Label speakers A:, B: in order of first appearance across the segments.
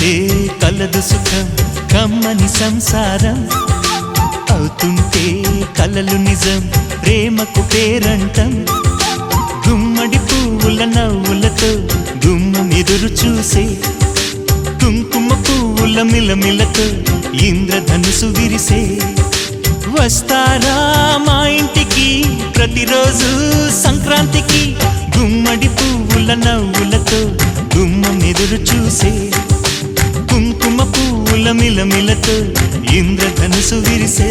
A: కలిసుంటే కలదు సుఖం కమ్మని సంసారం అవుతుంటే కలలు నిజం ప్రేమకు పేరంటం గుమ్మడి పువ్వుల నవ్వులతో గుమ్మం ఎదురు చూసే కుంకుమ పువ్వుల మిలమిలతో ఇంద్రధనుసు విరిసే వస్తారా మా ఇంటికి ప్రతిరోజు సంక్రాంతికి గుమ్మడి పువ్వుల నవ్వులతో గుమ్మం ఎదురు చూసే కుంకుమ పువ్వుల మిలమిలతో ఇంద్రధనుసు విరిసే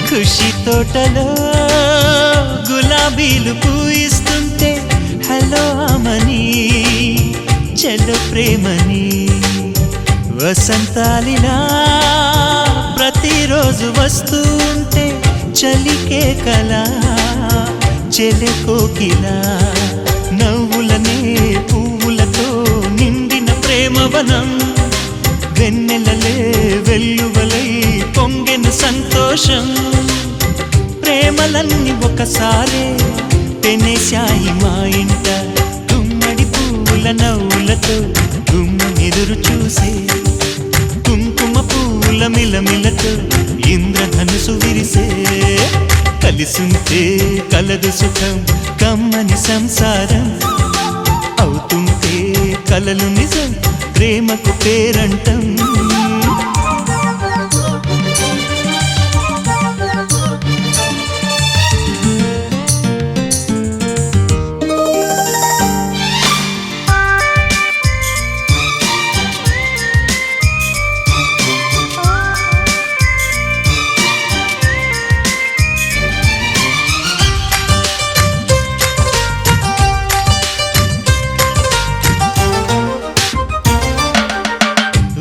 A: ఖుషి తోటలో గులాబీలు పూయిస్తుంటే హలో అమని చెల్లో ప్రేమని వసంతాలిలా ప్రతిరోజు వస్తూ ఉంటే చలికే కలా చెలె కోకిలా నవ్వులనే పువ్వులతో నిండిన ప్రేమవనం వెన్నెలలే వెల్లువలై పొంగెను సంతోషం ప్రేమలన్నీ ఒకసారే పెనేశాయి మా ఇంట గుమ్మడి పువ్వుల నవ్వులతో గుమ్మం ఎదురు చూసే కుంకుమ పువ్వుల మిలమిలతో ఇంద్రధనుసు విరిసే కలిసుంటే కలదు సుఖం కమ్మని సంసారం అవుతుంటే కలలు నిజం ప్రేమకు పేరంటం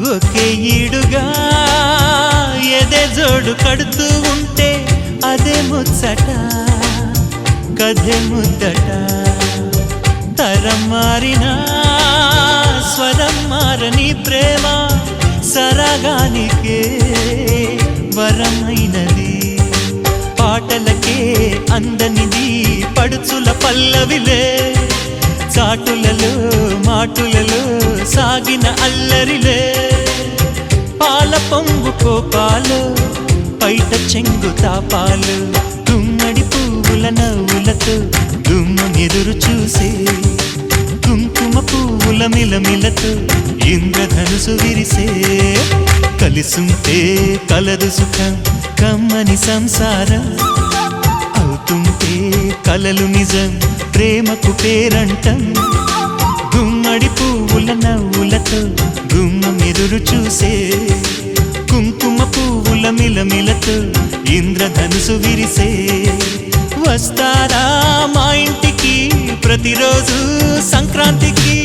A: ఒకే ఈడుగా ఎదే జోడు కడుతూ ఉంటే అదే ముచ్చట కథే ముద్దట తరం మారినా స్వరం మారని ప్రేమ సరగానికే వరమైనది పాటలకే అందనిది పడుచుల పల్లవిలే చాటులలో మాటులలో సాగిన అల్లరిలే పాల పొంగు కోపాలు పైట చెంగు తాపాలు గుమ్మడి పువ్వుల నవ్వులతో గుమ్మం ఎదురు చూసే కుంకుమ పువ్వుల మిలమిలతో ఇంద్రధనుసు విరిసే కలిసుంటే కలదు సుఖం కమ్మని సంసారం అవుతుంటే కలలు నిజం ప్రేమకు పేరంటం గుమ్మడి పువ్వుల నవ్వులతో గుమ్మం ఎదురు చూసే కుంకుమ పువ్వుల మిలమిలతో ఇంద్రధనుసు విరిసే వస్తారా మా ఇంటికి ప్రతిరోజు సంక్రాంతికి